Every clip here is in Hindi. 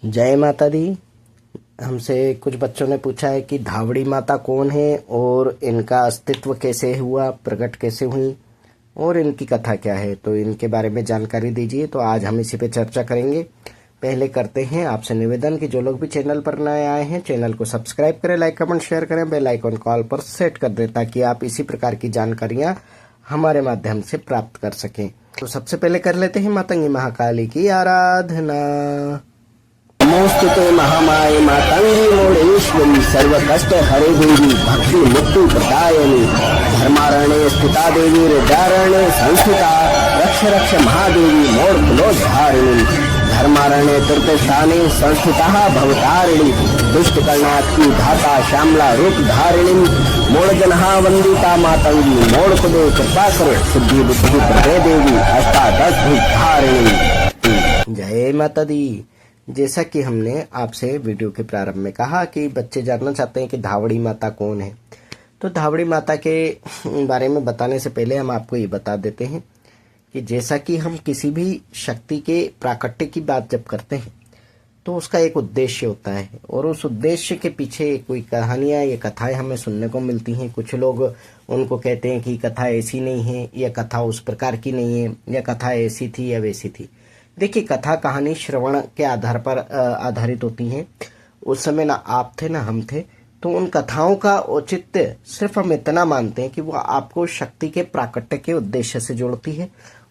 जय माता दी। हमसे कुछ बच्चों ने पूछा है कि धावड़ी माता कौन है और इनका अस्तित्व कैसे हुआ, प्रकट कैसे हुई और इनकी कथा क्या है, तो इनके बारे में जानकारी दीजिए। तो आज हम इसी पे चर्चा करेंगे। पहले करते हैं आपसे निवेदन कि जो लोग भी चैनल पर नए आए हैं चैनल को सब्सक्राइब करें, लाइक कमेंट शेयर करें, बेल आइकन कॉल पर सेट कर दें ताकि आप इसी प्रकार की जानकारियां हमारे माध्यम से प्राप्त कर सकें। तो सबसे पहले कर लेते हैं मातंगी महाकाली की आराधना। नमोस्तुते महामाये मातंगी मोडेश्वरी सर्व कष्ट हरे देवी भक्ति मुक्ति प्रदायिनी धर्मारण्ये स्थिता देवी हृदयारण्ये संस्थिता रक्ष रक्ष महादेवी मोड़ कुलोद्धारिणी धर्मारण्ये तीर्थस्थाने संस्थिता भवतारिणी दुष्ट कर्णात्की धाता श्यामला रूप धारिणी मोड़ जनहा वंदिता मातंगी मोड़ पदे कृपा करो सिद्धि बुद्धि प्रदे देवी अष्टादश धारिणी। जय माता दी। जैसा कि हमने आपसे वीडियो के प्रारंभ में कहा कि बच्चे जानना चाहते हैं कि धावड़ी माता कौन है, तो धावड़ी माता के बारे में बताने से पहले हम आपको ये बता देते हैं कि जैसा कि हम किसी भी शक्ति के प्राकट्य की बात जब करते हैं तो उसका एक उद्देश्य होता है और उस उद्देश्य के पीछे कोई कहानियां या कथाएं हमें सुनने को मिलती हैं। कुछ लोग उनको कहते हैं कि कथा ऐसी नहीं है या कथा उस प्रकार की नहीं है या कथा ऐसी थी या वैसी थी। देखिए, कथा कहानी श्रवण के आधार पर आधारित होती हैं। उस समय ना आप थे ना हम थे, तो उन कथाओं का औचित्य सिर्फ हम इतना मानते हैं कि वो आपको शक्ति के प्राकट्य के उद्देश्य से जोड़ती है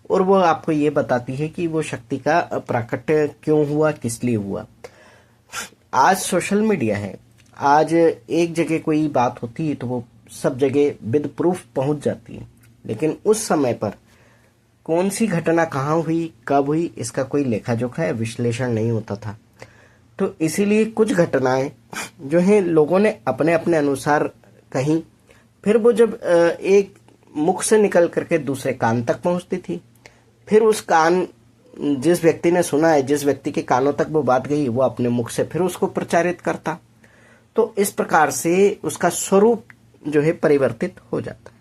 और वो आपको ये बताती है कि वो शक्ति का प्राकट्य क्यों हुआ, किस लिए हुआ। आज सोशल मीडिया है, आज एक जगह कोई बात होती है तो वो सब जगह विद प्रूफ पहुंच जाती है, लेकिन उस समय पर कौन सी घटना कहाँ हुई, कब हुई, इसका कोई लेखा जोखा या विश्लेषण नहीं होता था। तो इसीलिए कुछ घटनाएं जो हैं लोगों ने अपने अपने अनुसार कहीं, फिर वो जब एक मुख से निकल करके दूसरे कान तक पहुंचती थी, फिर उस कान जिस व्यक्ति ने सुना है, जिस व्यक्ति के कानों तक वो बात गई, वो अपने मुख से फिर उसको प्रचारित करता। तो इस प्रकार से उसका स्वरूप जो है परिवर्तित हो जाता।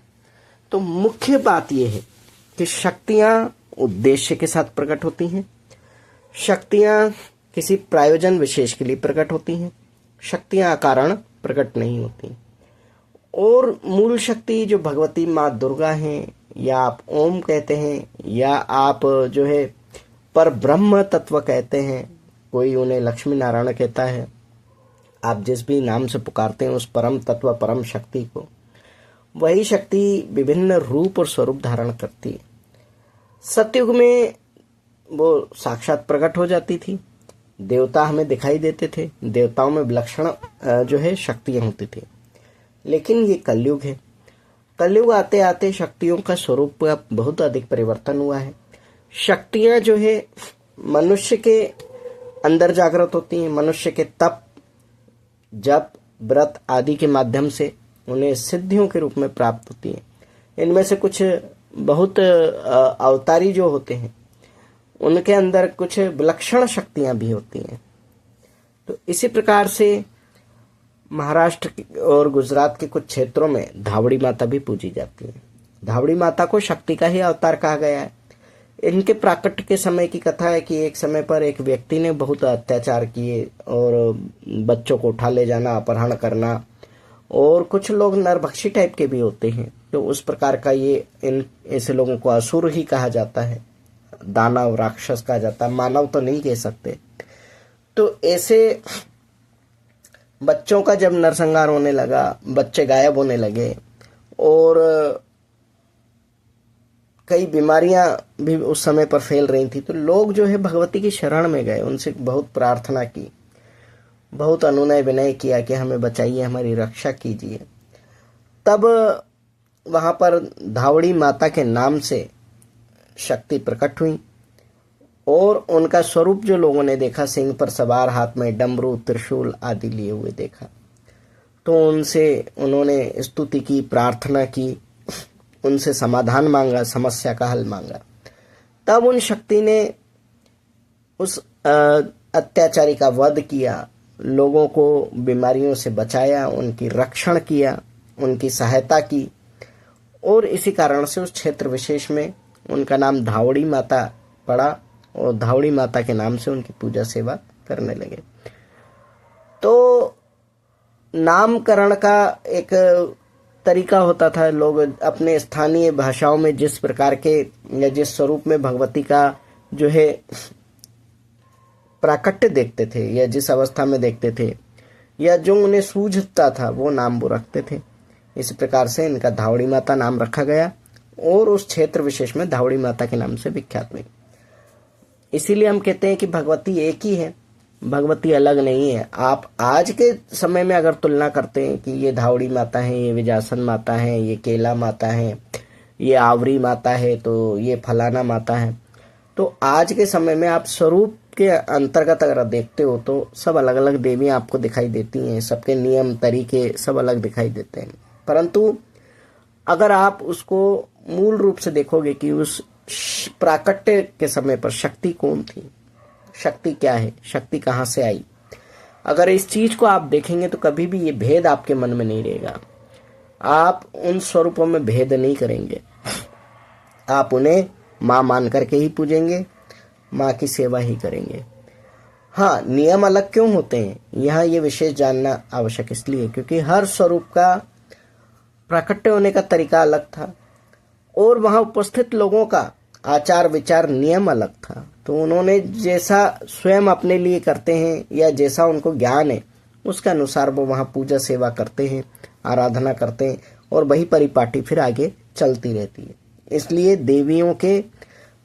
तो मुख्य बात यह है कि शक्तियां उद्देश्य के साथ प्रकट होती हैं, शक्तियां किसी प्रायोजन विशेष के लिए प्रकट होती हैं, शक्तियां अकारण प्रकट नहीं होती। और मूल शक्ति जो भगवती माँ दुर्गा हैं, या आप ओम कहते हैं, या आप जो है पर ब्रह्म तत्व कहते हैं, कोई उन्हें लक्ष्मी नारायण कहता है, आप जिस भी नाम से पुकारते हैं उस परम तत्व परम शक्ति को, वही शक्ति विभिन्न रूप और स्वरूप धारण करती है। सतयुग में वो साक्षात प्रकट हो जाती थी, देवता हमें दिखाई देते थे, देवताओं में विलक्षण जो है शक्तियां होती थी। लेकिन ये कलयुग है, कलयुग आते आते शक्तियों का स्वरूप बहुत अधिक परिवर्तन हुआ है। शक्तियां जो है मनुष्य के अंदर जागृत होती हैं, मनुष्य के तप जप व्रत आदि के माध्यम से उन्हें सिद्धियों के रूप में प्राप्त होती है। इनमें से कुछ बहुत अवतारी जो होते हैं उनके अंदर कुछ विलक्षण शक्तियां भी होती हैं। तो इसी प्रकार से महाराष्ट्र और गुजरात के कुछ क्षेत्रों में धावड़ी माता भी पूजी जाती है। धावड़ी माता को शक्ति का ही अवतार कहा गया है। इनके प्राकट्य के समय की कथा है कि एक समय पर एक व्यक्ति ने बहुत अत्याचार किए और बच्चों को उठा ले जाना, अपहरण करना, और कुछ लोग नरभक्षी टाइप के भी होते हैं। तो उस प्रकार का ये इन ऐसे लोगों को असुर ही कहा जाता है, दानव राक्षस कहा जाता है, मानव तो नहीं कह सकते। तो ऐसे बच्चों का जब नरसंहार होने लगा, बच्चे गायब होने लगे और कई बीमारियां भी उस समय पर फैल रही थी, तो लोग जो है भगवती की शरण में गए, उनसे बहुत प्रार्थना की, बहुत अनुनय विनय किया कि हमें बचाइए, हमारी रक्षा कीजिए। तब वहां पर धावड़ी माता के नाम से शक्ति प्रकट हुई और उनका स्वरूप जो लोगों ने देखा, सिंह पर सवार, हाथ में डमरू त्रिशूल आदि लिए हुए देखा, तो उनसे उन्होंने स्तुति की, प्रार्थना की, उनसे समाधान मांगा, समस्या का हल मांगा। तब उन शक्ति ने उस अत्याचारी का वध किया, लोगों को बीमारियों से बचाया, उनकी रक्षण किया, उनकी सहायता की, और इसी कारण से उस क्षेत्र विशेष में उनका नाम धावड़ी माता पड़ा और धावड़ी माता के नाम से उनकी पूजा सेवा करने लगे। तो नामकरण का एक तरीका होता था, लोग अपने स्थानीय भाषाओं में जिस प्रकार के या जिस स्वरूप में भगवती का जो है प्राकट्य देखते थे या जिस अवस्था में देखते थे या जो उन्हें सूझता था वो नाम वो रखते थे। इस प्रकार से इनका धावड़ी माता नाम रखा गया और उस क्षेत्र विशेष में धावड़ी माता के नाम से विख्यात हुई। इसीलिए हम कहते हैं कि भगवती एक ही है, भगवती अलग नहीं है। आप आज के समय में अगर तुलना करते हैं कि ये धावड़ी माता है, ये विजासन माता है, ये केला माता है, ये आवरी माता है, तो ये फलाना माता है, तो आज के समय में आप स्वरूप के अंतर्गत अगर देखते हो तो सब अलग अलग देवियां आपको दिखाई देती हैं, सबके नियम तरीके सब अलग दिखाई देते हैं। परंतु अगर आप उसको मूल रूप से देखोगे कि उस प्राकट्य के समय पर शक्ति कौन थी, शक्ति क्या है, शक्ति कहाँ से आई, अगर इस चीज को आप देखेंगे तो कभी भी ये भेद आपके मन में नहीं रहेगा। आप उन स्वरूपों में भेद नहीं करेंगे, आप उन्हें माँ मान करके ही पूजेंगे, माँ की सेवा ही करेंगे। हाँ, नियम अलग क्यों होते हैं, यहाँ ये विशेष जानना आवश्यक इसलिए क्योंकि हर स्वरूप का प्राकट्य होने का तरीका अलग था और वहां उपस्थित लोगों का आचार विचार नियम अलग था। तो उन्होंने जैसा स्वयं अपने लिए करते हैं या जैसा उनको ज्ञान है उसके अनुसार वो वहां पूजा सेवा करते हैं, आराधना करते हैं और वही परिपाटी फिर आगे चलती रहती है। इसलिए देवियों के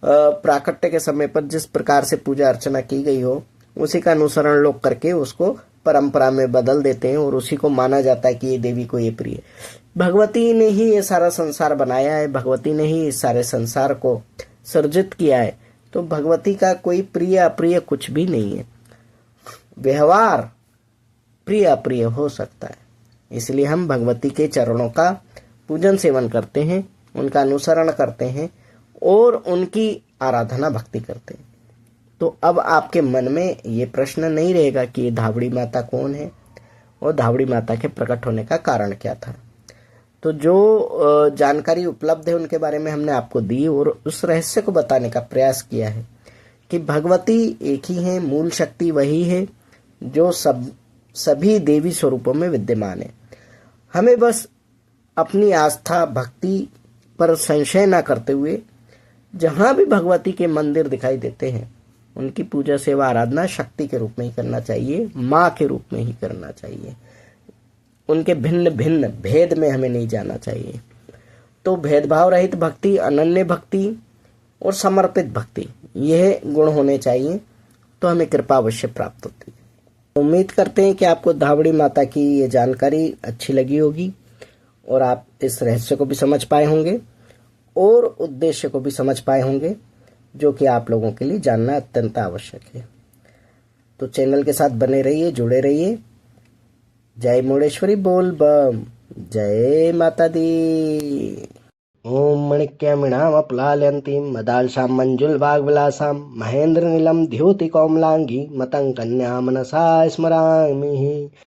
प्राकट्य के समय पर जिस प्रकार से पूजा अर्चना की गई हो उसी का अनुसरण लोग करके उसको परंपरा में बदल देते हैं और उसी को माना जाता है कि ये देवी को ये प्रिय। भगवती ने ही ये सारा संसार बनाया है, भगवती ने ही इस सारे संसार को सर्जित किया है, तो भगवती का कोई प्रिय अप्रिय कुछ भी नहीं है। व्यवहार प्रिय अप्रिय हो सकता है, इसलिए हम भगवती के चरणों का पूजन सेवन करते हैं, उनका अनुसरण करते हैं और उनकी आराधना भक्ति करते हैं। तो अब आपके मन में ये प्रश्न नहीं रहेगा कि ये धावड़ी माता कौन है और धावड़ी माता के प्रकट होने का कारण क्या था। तो जो जानकारी उपलब्ध है उनके बारे में हमने आपको दी और उस रहस्य को बताने का प्रयास किया है कि भगवती एक ही है, मूल शक्ति वही है जो सभी देवी स्वरूपों में विद्यमान है। हमें बस अपनी आस्था भक्ति पर संशय ना करते हुए जहां भी भगवती के मंदिर दिखाई देते हैं उनकी पूजा सेवा आराधना शक्ति के रूप में ही करना चाहिए, माँ के रूप में ही करना चाहिए। उनके भिन्न भिन्न भेद में हमें नहीं जाना चाहिए। तो भेदभाव रहित भक्ति, अनन्य भक्ति और समर्पित भक्ति, यह गुण होने चाहिए तो हमें कृपा अवश्य प्राप्त होती है। उम्मीद करते हैं कि आपको धावड़ी माता की ये जानकारी अच्छी लगी होगी और आप इस रहस्य को भी समझ पाए होंगे और उद्देश्य को भी समझ पाए होंगे जो कि आप लोगों के लिए जानना अत्यंत आवश्यक है। तो चैनल के साथ बने रहिए, जुड़े रहिए। जय मुंडेश्वरी बोल बम, जय माता दी। ओम मणिक्यमिणाम प्लाल्यन्तीं मदालसां मंजुलवाग्विलासां महेन्द्र नीलम द्योति कौमलांगी मतंग कन्या मनसा स्मरामि।